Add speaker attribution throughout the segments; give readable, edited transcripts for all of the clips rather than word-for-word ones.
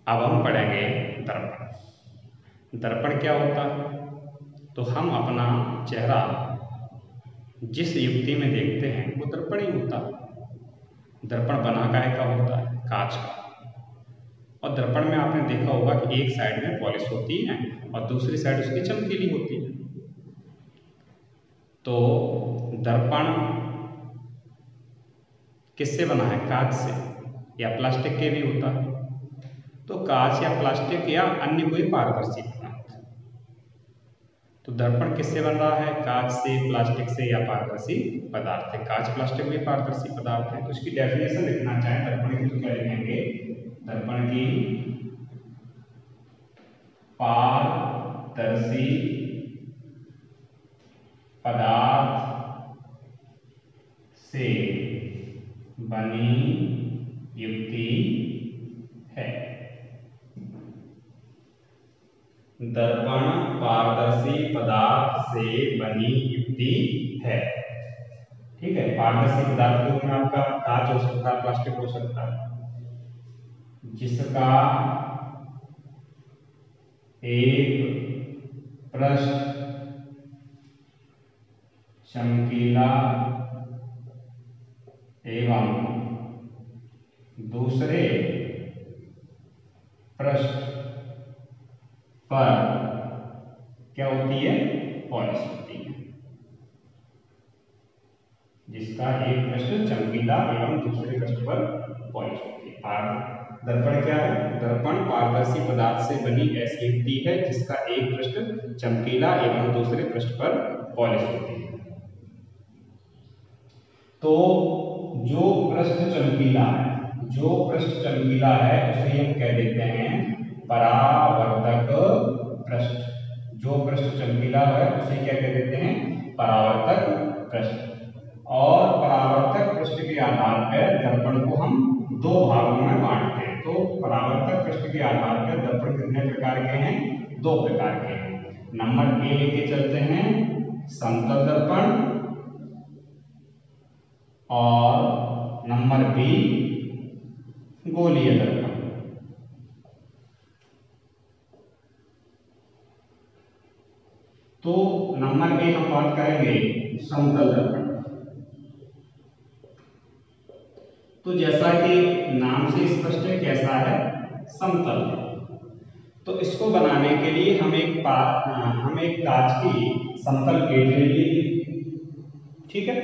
Speaker 1: अब हम पढ़ेंगे दर्पण। दर्पण क्या होता है? तो हम अपना चेहरा जिस युक्ति में देखते हैं वो दर्पण ही होता है। दर्पण बना काहे का होता है? कांच का। और दर्पण में आपने देखा होगा कि एक साइड में पॉलिश होती है और दूसरी साइड उसकी चमकीली होती है। तो दर्पण किससे बना है? कांच से या प्लास्टिक के भी होता है। तो कांच या प्लास्टिक या अन्य कोई पारदर्शी पदार्थ। तो दर्पण किससे बन रहा है? कांच से, प्लास्टिक से या पारदर्शी पदार्थ से। कांच, प्लास्टिक भी पारदर्शी पदार्थ है। तो इसकी डेफिनेशन लिखना चाहें दर्पण की तो क्या लिखेंगे? दर्पण की पारदर्शी पदार्थ से बनी युक्ति है। दर्पण पारदर्शी पदार्थ से बनी युक्ति है। ठीक है। पारदर्शी पदार्थ के रूप में आपका कांच हो सकता है, प्लास्टिक हो सकता है, जिसका एक पृष्ठ चमकीला एवं दूसरे पृष्ठ पर क्या होती है? पॉलिश होती है। जिसका एक पृष्ठ चमकीला एवं दूसरे पृष्ठ पर पॉलिश होती है। दर्पण क्या है? दर्पण पारदर्शी पदार्थ से बनी ऐसी युक्ति है जिसका एक पृष्ठ चमकीला एवं दूसरे पृष्ठ पर पॉलिश होती है। तो जो पृष्ठ चमकीला है उसे हम कह देते हैं परावर्तक पृष्ठ। जो पृष्ठ चमकीला है उसे क्या कह देते हैं? परावर्तक पृष्ठ। और परावर्तक पृष्ठ के आधार पर दर्पण को हम दो भागों में बांटते हैं। तो परावर्तक पृष्ठ के आधार पर दर्पण कितने प्रकार के हैं? दो प्रकार के हैं। नंबर ए लेके चलते हैं, समतल दर्पण, और नंबर बी गोलीय दर्पण। तो नंबर ए हम बात करेंगे समतल दर्पण। तो जैसा कि नाम से स्पष्ट है, कैसा है? समतल है। तो इसको बनाने के लिए हम एक कांच की समतल प्लेट ले लेंगे। ठीक है।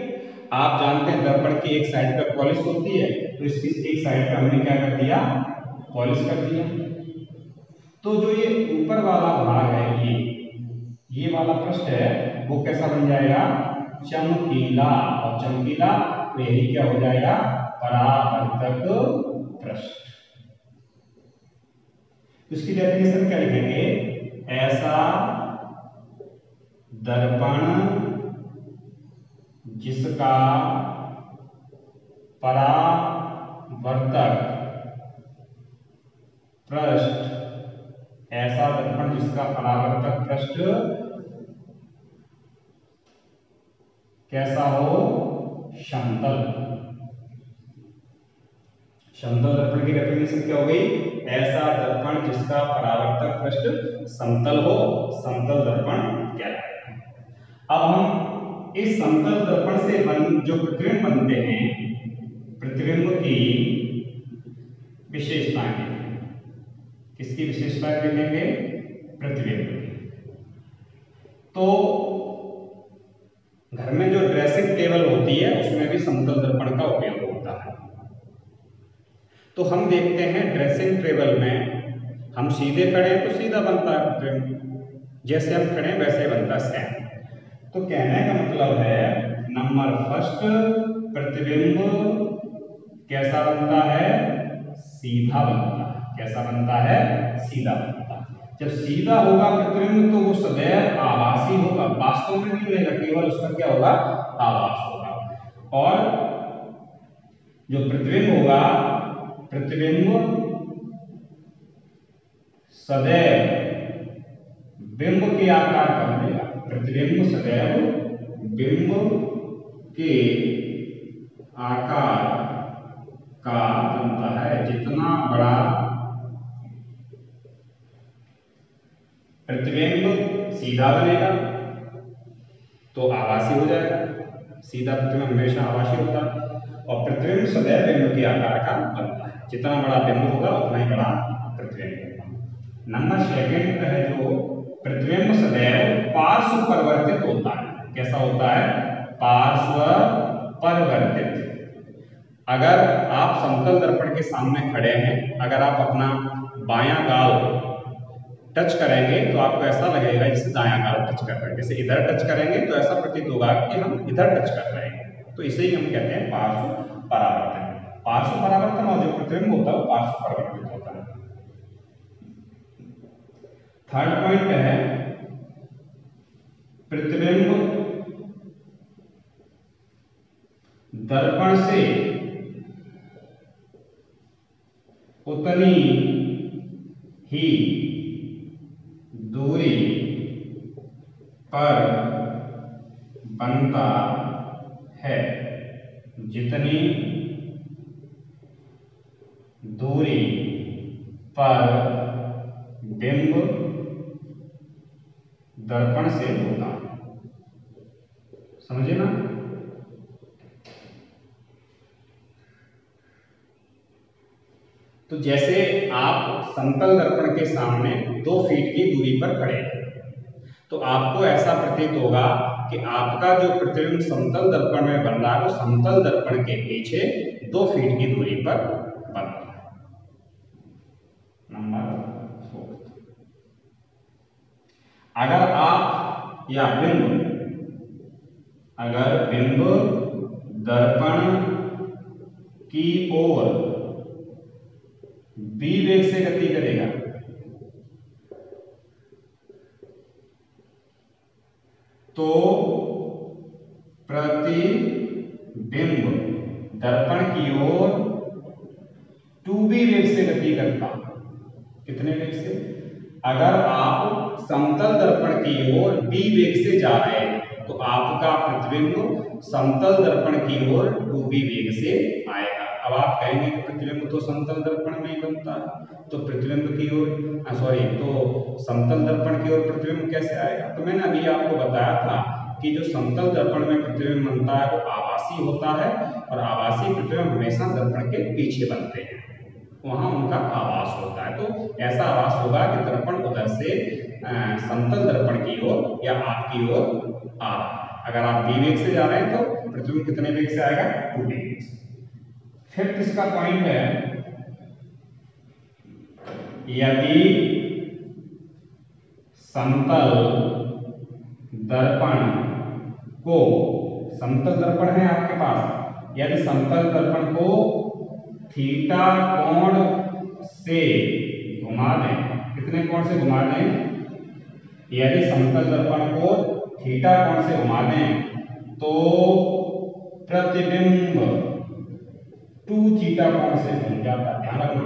Speaker 1: आप जानते हैं दर्पण की एक साइड पर पॉलिश होती है, तो इसकी एक साइड पर हमने क्या कर दिया? पॉलिश कर दिया। तो जो ये ऊपर वाला भाग है, ये वाला पृष्ठ है, वो कैसा बन जाएगा? चमकीला। और चमकीला तो यही क्या हो जाएगा? परावर्तक पृष्ठ। इसकी डेफिनेशन क्या लिखेंगे? ऐसा दर्पण जिसका परावर्तक पृष्ठ, ऐसा दर्पण जिसका परावर्तक पृष्ठ कैसा हो? समतल। समतल दर्पण की डेफिनेशन क्या हो गई? ऐसा दर्पण जिसका परावर्तक पृष्ठ समतल हो, समतल दर्पण कहलाएगा। अब हम इस समतल दर्पण से जो प्रतिबिंब बनते हैं, प्रतिबिंब की विशेषताएं देखेंगे। किसकी विशेषताएं देखेंगे? प्रतिबिंब की। तो घर में जो ड्रेसिंग टेबल होती है उसमें भी समतल दर्पण का उपयोग होता है। तो हम देखते हैं ड्रेसिंग टेबल में हम सीधे खड़े हैं तो सीधा बनता है प्रतिबिंब, जैसे हम खड़े हैं वैसे बनता है सेम। तो कहने का मतलब है नंबर फर्स्ट, प्रतिबिंब कैसा बनता है? सीधा बनता है। कैसा बनता है? सीधा बनता है। जब सीधा होगा प्रतिबिंब तो वो सदैव आभासी होगा, वास्तव में नहीं रहेगा, केवल उसका क्या होगा? आभास होगा। और जो प्रतिबिंब होगा, प्रतिबिंब सदैव बिंब के आकार का बनेगा। प्रतिबिंब सदैव बिंब के आकार का बनता है। जितना बड़ा सीधा बनेगा तो आभासी हो जाएगा। सीधा प्रतिबिंब हमेशा आभासी होता है और प्रतिबिंब सदैव बिंब के आकार का बनता है। जितना बड़ा बिंब होगा उतना ही बड़ा प्रतिबिंब होगा। नंबर सेकंड है जो प्रतिबिंब सदैव पार्श्व परिवर्तित होता है। कैसा होता है? पार्श्व परिवर्तित। अगर आप समतल दर्पण के सामने खड़े हैं, अगर आप अपना बायां गाल टच करेंगे तो आपको ऐसा लगेगा जैसे दायां गाल टच कर रहे हैं। जैसे इधर टच करेंगे तो ऐसा प्रतीत होगा कि हम इधर टच कर रहे हैं। तो इसे ही हम कहते हैं पार्श्व परावर्तन। पार्श्व परावर्तन और जो प्रतिबिंब होता है वो पार्श्व परावर्तित होता है। थर्ड पॉइंट है प्रतिबिंब दर्पण से उतनी ही दूरी पर बनता है जितनी दूरी पर बिंब दर्पण से होता है। समझे ना? तो जैसे आप समतल दर्पण के सामने 2 फीट की दूरी पर खड़े हैं तो आपको ऐसा प्रतीत होगा कि आपका जो प्रतिबिंब समतल दर्पण में बन रहा है वो समतल दर्पण के पीछे 2 फीट की दूरी पर बन रहा है। नंबर 4, अगर आप या अगर बिंब दर्पण की ओर बी वेग से गति करेगा तो प्रतिबिंब दर्पण की ओर 2b वेग से गति करता। कितने वेग से? अगर आप समतल दर्पण की ओर b वेग से जा रहे हैं तो आपका प्रतिबिंब समतल दर्पण की ओर 2b वेग से आएगा। अब आप कहेंगे कि प्रतिबिंब तो समतल दर्पण में ही बनता है तो प्रतिबिंब की ओर तो समतल दर्पण की ओर प्रतिबिंब कैसे आएगा? तो मैंने अभी आपको बताया था कि जो समतल दर्पण में प्रतिबिंब बनता है वो आभासी होता है और आभासी प्रतिबिंब हमेशा दर्पण के पीछे बनते हैं, वहां उनका आभास होता है। तो ऐसा आभास होगा कि दर्पण उधर से समतल दर्पण की ओर या आपकी ओर आ रहा है। अगर आप बी वेग से जा रहे हैं तो प्रतिबिंब कितने वेग से आएगा? 2b वेग से। फिफ्थ इसका पॉइंट है यदि समतल दर्पण को, समतल दर्पण है आपके पास, यदि समतल दर्पण को थीटा कोण से घुमा दें, कितने कोण से घुमा दें? यदि समतल दर्पण को थीटा कोण से घुमा दें तो प्रतिबिंब 2 थीटा कोण से घूम जाता है। ध्यान रखना,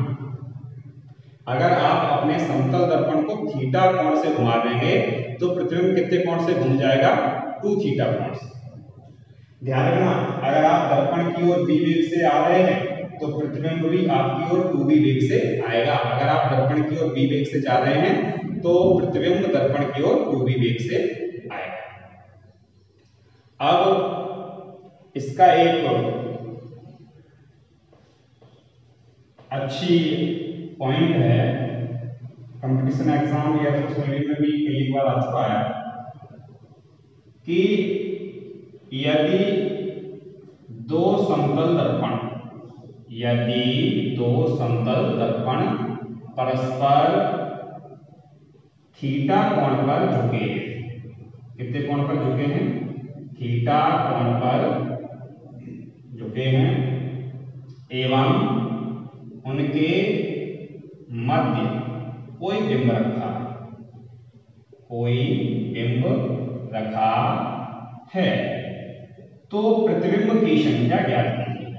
Speaker 1: अगर आप अपने समतल दर्पण को थीटा कोण से घुमा देंगे तो प्रतिबिंब कितने कोण से घूम जाएगा? 2 थीटा कोण से। ध्यान रखना, अगर आप दर्पण की ओर b वेग से आ रहे हैं तो प्रतिबिंब भी आपकी ओर 2b वेग से आएगा। अगर आप दर्पण की ओर b वेग से जा रहे हैं तो प्रतिबिंब दर्पण की ओर 2b वेग से आएगा। अब इसका एक अच्छी पॉइंट है, कंपटीशन एग्जाम या फिर में भी कई बार आ चुका है कि यदि दो समतल दर्पण परस्पर थीटा कोण पर झुके, कितने कोण पर झुके हैं? थीटा कोण पर झुके हैं एवं उनके मध्य कोई बिंब रखा है तो प्रतिबिंब की संख्या ज्ञात कीजिए।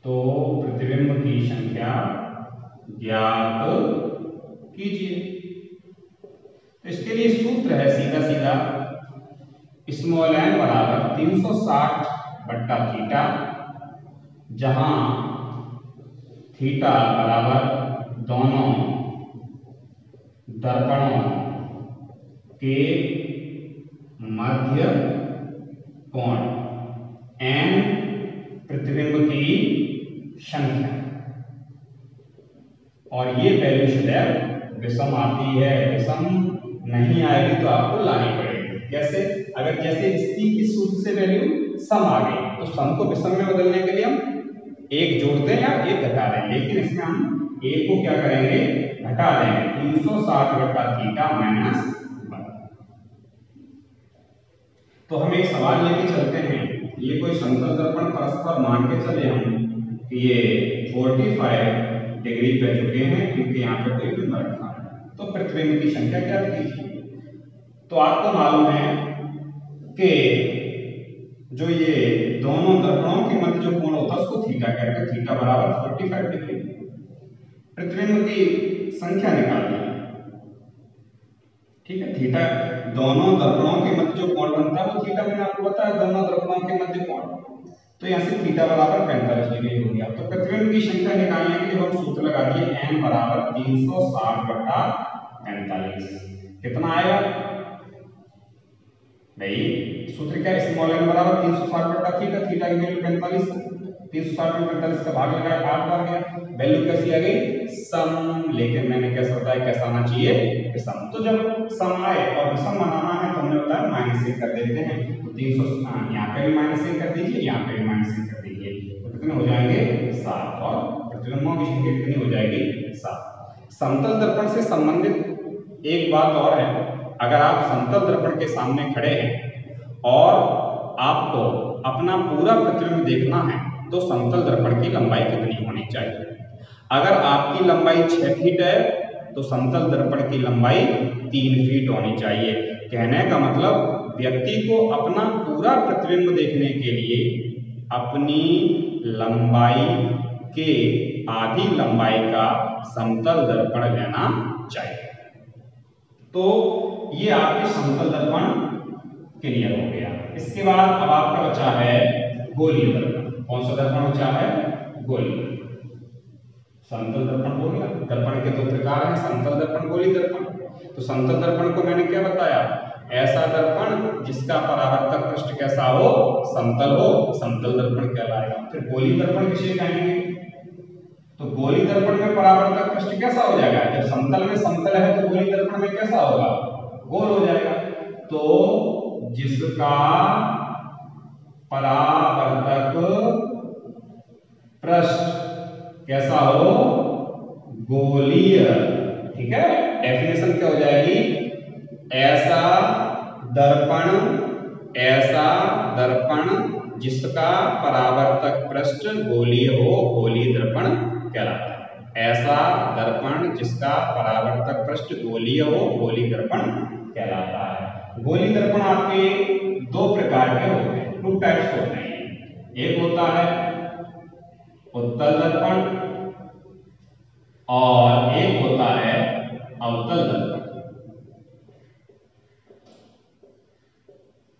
Speaker 1: तो प्रतिबिंब की संख्या ज्ञात कीजिए। इसके लिए सूत्र है सीधा सीधा, स्मॉल n बराबर 360/थीटा, जहां थीटा बराबर दोनों दर्पणों के मध्य कोण n प्रतिबिंब की संख्या, और ये वैल्यू सदैव विषम आती है। विषम नहीं आएगी तो आपको लानी पड़ेगी। कैसे? अगर जैसे इस सूत्र से वैल्यू सम आ गई तो सम को विषम में बदलने के लिए हम एक जोड़ दें या एक घटा दें, लेकिन इसमें हम एक को क्या करेंगे, घटा देंगे। 360 बटा थीटा माइनस 1। तो हम एक सवाल लेके चलते हैं। ये कोई समतल दर्पण परस्पर मान के चले हम कि ये 45 डिग्री पे झुके हैं, क्योंकि यहाँ पे कोई बिंब रखा है। तो प्रतिबिंब की संख्या क्या कीजिए? तो आपको मालूम है कि जो ये दोनों दर्पणों के मध्य जो कोण होता है उसको थीटा कहते हैं। थीटा बराबर 45 डिग्री। प्रतिबिंब की संख्या निकालनी है, ठीक है। थीटा दोनों दर्पणों के मध्य जो कोण बनता है वो थीटा मैंने आपको बताया, दोनों दर्पणों के मध्य कोण। तो यहाँ से थीटा बराबर 45 डिग्री हो गया। तो प्रतिबिंब की संख्या निकालने के लिए हम सूत्र लगा दिए n बराबर 360 बटा 45। कितना आएगा भाई? सूत्र क्या है? स्मॉल n बराबर 360 बटा थीटा। थीटा की वैल्यू 45 है। 360 में 45 का भाग लगाया 8 बार गया। वैल्यू कैसी आ गई? सम। लेकिन मैंने कैसा बताया, कैसा आना चाहिए? विषम। तो जब सम आए और विषम बनाना है तो हमने बताया -1 कर देते हैं। तो 300 यहाँ पे भी -1 कर दीजिए, यहाँ पे भी -1 कर दीजिए। तो कितने हो जाएंगे? 7। और प्रतिबिंबों की संख्या कितनी हो जाएगी? 7। समतल दर्पण से संबंधित एक बात और है। अगर आप समतल दर्पण के सामने खड़े हैं और आपको अपना पूरा प्रतिबिंब देखना है तो समतल दर्पण की लंबाई कितनी होनी चाहिए? अगर आपकी लंबाई 6 फीट है तो समतल दर्पण की लंबाई 3 फीट होनी चाहिए। कहने का मतलब व्यक्ति को अपना पूरा प्रतिबिंब देखने के लिए अपनी लंबाई के आधी लंबाई का समतल दर्पण लेना चाहिए। तो ये आपके समतल दर्पण क्लियर हो गया। इसके बाद अब आपका बचा है गोलीय दर्पण। कौन सा दर्पण बचा है? गोलीय। समतल दर्पण हो गया। दर्पण के 2 प्रकार हैं, समतल दर्पण, गोलीय दर्पण। तो समतल दर्पण को मैंने क्या बताया? ऐसा दर्पण जिसका परावर्तक पृष्ठ कैसा हो? समतल हो, समतल दर्पण कहलाएगा। फिर गोलीय दर्पण किसे कहेंगे? तो गोलीय दर्पण में परावर्तक पृष्ठ कैसा हो जाएगा? जब समतल में समतल है तो गोलीय दर्पण में कैसा होगा? गोल हो जाएगा। तो जिसका परावर्तक पृष्ठ कैसा हो? गोलीय। ठीक है। डेफिनेशन क्या हो जाएगी? ऐसा दर्पण जिसका परावर्तक पृष्ठ गोलीय हो, गोलीय दर्पण कहलाता है। ऐसा दर्पण जिसका परावर्तक पृष्ठ गोलीय हो, गोलीय दर्पण कहलाता है। गोलीय दर्पण आपके 2 प्रकार के होते हैं, 2 टाइप्स होते हैं। एक होता है उत्तल दर्पण और एक होता है अवतल दर्पण।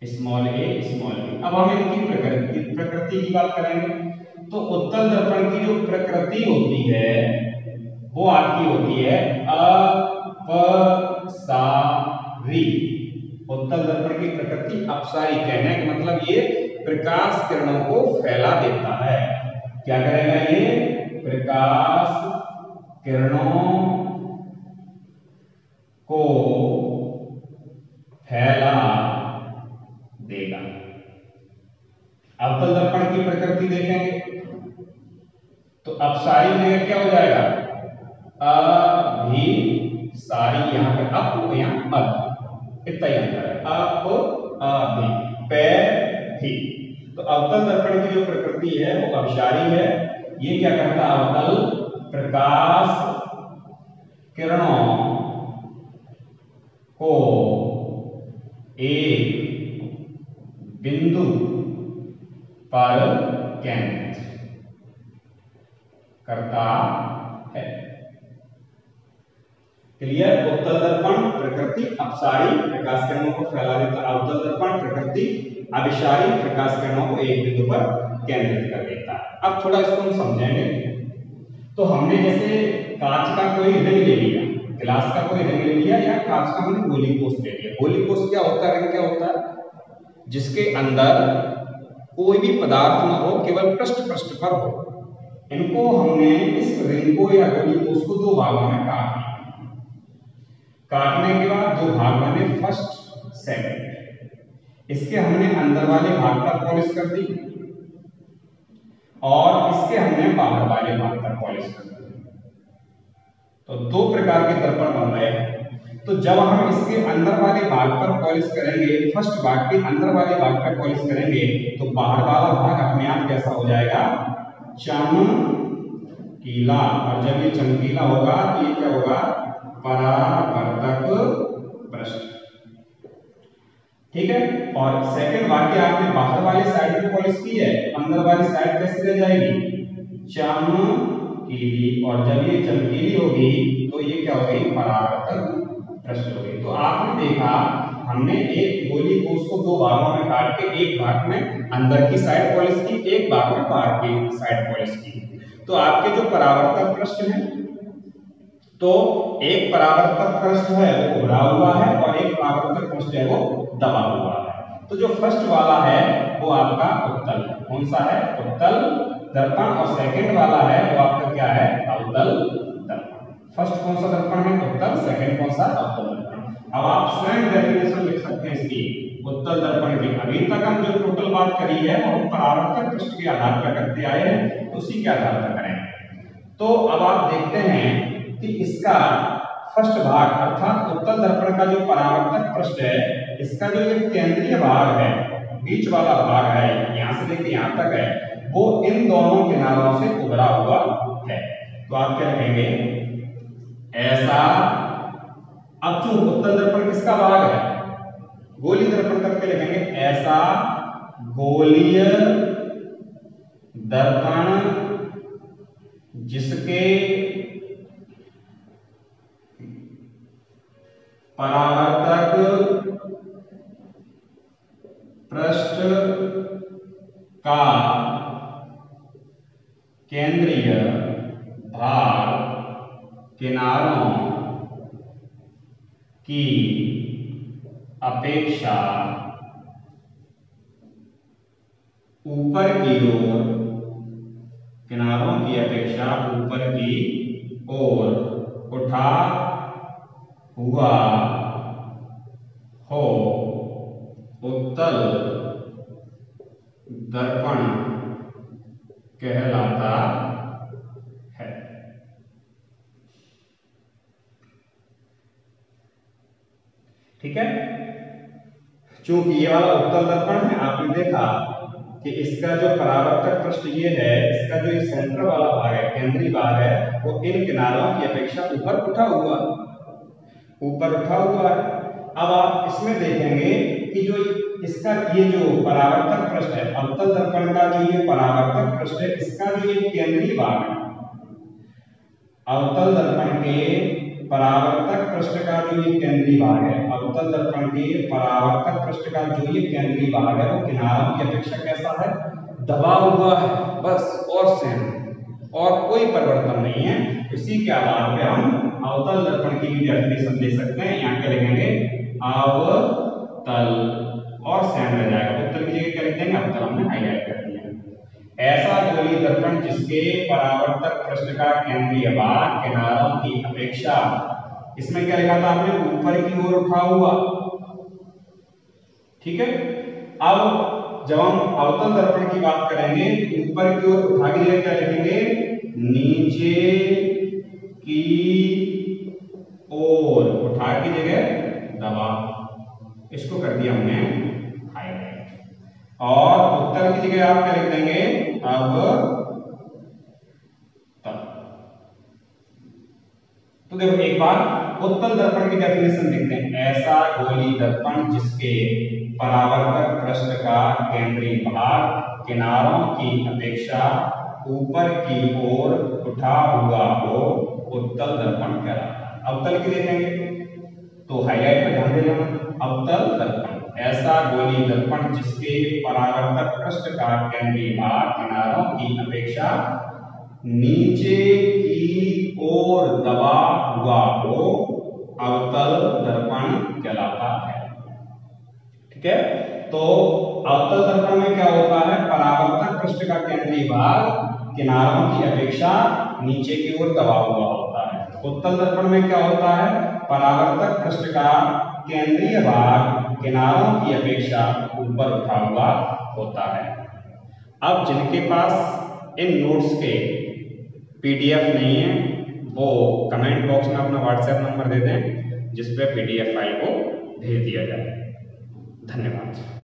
Speaker 1: Small a small b। अब हम इनकी प्रकृति की बात करेंगे। तो उत्तल दर्पण की जो प्रकृति होती है वो आपकी होती है अपसारी। उत्तल दर्पण की प्रकृति अपसारी। कहने का मतलब ये प्रकाश किरणों को फैला देता है। क्या करेगा ये? प्रकाश किरणों को फैला देगा। अवतल दर्पण की प्रकृति देखेंगे तो अपसारी में क्या हो जाएगा? अभिसारी। यहाँ पे अप, यहाँ अप, इतना ही अंतर है। अप अभि, पैर भी। तो अवतल दर्पण की जो प्रकृति है वो अपसारी है। ये क्या करता है? अवतल प्रकाश किरणों को एक बिंदु पर केंद्रित करता है। क्लियर? उत्तल दर्पण प्रकृति अपसारी, प्रकाश किरणों को फैला देता। अवतल दर्पण प्रकृति अभिसारी, प्रकाश किरणों को एक बिंदु पर केंद्रित कर देता है। अब थोड़ा इसको हम समझेंगे। तो हमने जैसे कांच का कोई रिंग ले लिया, गिलास का कोई रिंग ले लिया या कांच का हमने गोली कोस ले लिया। गोली कोस क्या होता है, रिंग क्या होता है, जिसके अंदर कोई भी पदार्थ ना हो, केवल पृष्ठ पर हो। इनको हमने इस रिंग को या गोली कोस को दो भागों में काटने के बाद दो भाग बने, फर्स्ट सेकंड। इसके हमने अंदर वाले भाग पर पॉलिश कर दी और इसके हमने बाहर वाले भाग पर पॉलिश कर दी। तो दो प्रकार के दर्पण बन रहे हैं। तो जब हम इसके अंदर वाले भाग पर पॉलिश करेंगे, फर्स्ट भाग के अंदर वाले भाग पर पॉलिश करेंगे, तो बाहर वाला भाग अपने आप कैसा हो जाएगा, चमकीला। और जब ये चमकीला होगा तो ये क्या होगा, परावर्तक पृष्ठ। ठीक है। और सेकंड वाक्य आपने बाहर वाले साइड पे पॉलिश की है, अंदर वाली साइड कैसे रह जाएगी, चमकीली। और जब ये चमकीली होगी तो ये क्या हो गई, परावर्तक पृष्ठ हो गई। तो आपने देखा हमने एक गोली को उसको दो भागों में काट के एक भाग में अंदर की साइड पॉलिश की, एक भाग में बाहर की साइड पॉलिश की। तो आपके जो परावर्तक पृष्ठ है, तो एक परावर्तक पृष्ठ है वो उभरा हुआ है और एक परावर्तक पृष्ठ है वो दबा हुआ है। तो जो फर्स्ट वाला है वो आपका उत्तल, कौन सा है, उत्तल दर्पण। और सेकंड वाला है वो आपका क्या है, अवतल दर्पण। फर्स्ट कौन सा दर्पण है, उत्तल, सेकंड कौन सा, अवतल दर्पण। अब आप स्वयं डेफिनेशन लिख सकते हैं इसकी उत्तल दर्पण की। अभी तक हम जो टोटल बात करी है वो हम परावर्तक पृष्ठ के आधार पर करते आए हैं, उसी के आधार पर करेंगे। तो अब आप देखते हैं कि इसका फर्स्ट भाग अर्थात उत्तल दर्पण का जो परावर्तक पृष्ठ है, इसका जो ये केंद्रीय भाग है, बीच वाला भाग है, यहां से लेके यहां तक है, वो इन दोनों किनारों से उभरा हुआ है। तो आप क्या कहेंगे, ऐसा। अब जो उत्तल दर्पण किसका भाग है, गोली दर्पण करके लिखेंगे, ऐसा गोलीय दर्पण जिसके परावर्तक पृष्ठ का केंद्रीय भाग किनारों की अपेक्षा ऊपर की ओर, किनारों की अपेक्षा ऊपर की ओर उठा हुआ हो, उत्तल दर्पण कहलाता है। ठीक है। चूंकि ये वाला उत्तल दर्पण है, आपने देखा कि इसका जो परावर्तक पृष्ठ ये है, इसका जो ये सेंटर वाला भाग है, केंद्रीय भाग है, वो इन किनारों की अपेक्षा ऊपर उठा हुआ है। अब आप इसमें देखेंगे कि जो इसका ये जो परावर्तक पृष्ठ है, अवतल दर्पण का जो ये परावर्तक पृष्ठ है, इसका जो ये केंद्रीय भाग है, अवतल दर्पण के परावर्तक पृष्ठ का जो ये केंद्रीय भाग है, अवतल दर्पण के परावर्तक पृष्ठ का जो ये केंद्रीय भाग है, वो किनारों की अपेक्षा कैसा है, दबा हुआ है, बस, और सेम, और कोई परिवर्तन नहीं है। इसी के आधार पे हम अवतल दर्पण की भी डेफिनेशन दे सकते हैं। यहाँ क्या लिखेंगे, अवतल, और सेम रह जाएगा, उत्तल की जगह क्या लिख देंगे, अवतल हमने हाईलाइट कर दिया। ऐसा गोली दर्पण जिसके परावर्तक पृष्ठ का केंद्रीय भाग किनारों की अपेक्षा, इसमें क्या लिखा था आपने, ऊपर की ओर उठा हुआ। ठीक है। अब जब हम अवतल दर्पण की बात करेंगे, ऊपर की ओर उठा के जगह क्या लिखेंगे, नीचे की ओर, उठा की जगह दबा, इसको कर दिया हमने हाईलाइट। और उत्तर की जगह आप क्या लिख देंगे, अवतल। तो देखो एक बार उत्तल दर्पण की डेफिनेशन देखते हैं, ऐसा गोली दर्पण जिसके परावर्तक पृष्ठ का केंद्रीय भाग किनारों की अपेक्षा ऊपर की ओर उठा हुआ हो, उत्तल दर्पण कहलाता है। अवतल की देखेंगे तो हाईलाइट पे ध्यान देना, अवतल दर्पण, ऐसा गोली दर्पण जिसके परावर्तक पृष्ठ का केंद्रीय भाग किनारों की अपेक्षा नीचे की ओर दबा हुआ हो, ठीक है। तो अवतल दर्पण में क्या होता है, परावर्तक पृष्ठ का केंद्रीय भाग किनारों की अपेक्षा नीचे की ओर दबा हुआ होता है। उत्तल दर्पण में क्या होता है, परावर्तक पृष्ठ का केंद्रीय भाग किनारों की अपेक्षा ऊपर उठा हुआ होता है। अब जिनके पास इन नोट्स के पीडीएफ नहीं है वो कमेंट बॉक्स में अपना व्हाट्सएप नंबर दे दें जिस पे पीडीएफ फाइल को भेज दिया जाए। धन्यवाद।